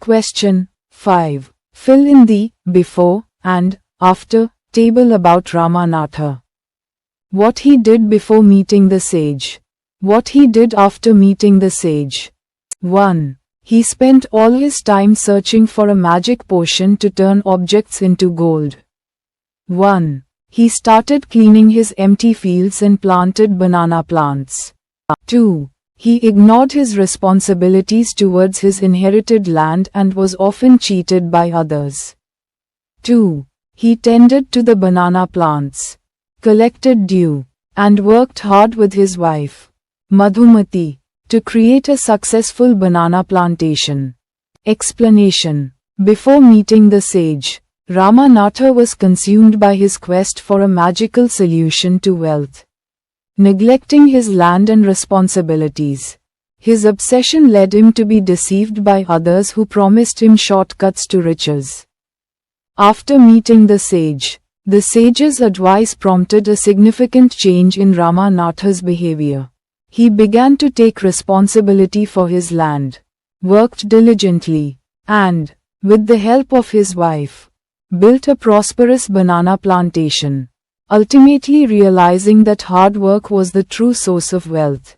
Question 5. Fill in the before and after table about Ramanatha. What he did before meeting the sage. What he did after meeting the sage. 1. He spent all his time searching for a magic potion to turn objects into gold. 1. He started cleaning his empty fields and planted banana plants. 2. He ignored his responsibilities towards his inherited land and was often cheated by others. 2. He tended to the banana plants, collected dew, and worked hard with his wife, Madhumati, to create a successful banana plantation. Explanation. Before meeting the sage, Ramanatha was consumed by his quest for a magical solution to wealth. Neglecting his land and responsibilities, his obsession led him to be deceived by others who promised him shortcuts to riches. After meeting the sage's advice prompted a significant change in Ramanatha's behavior. He began to take responsibility for his land, worked diligently, and, with the help of his wife, built a prosperous banana plantation, ultimately realizing that hard work was the true source of wealth.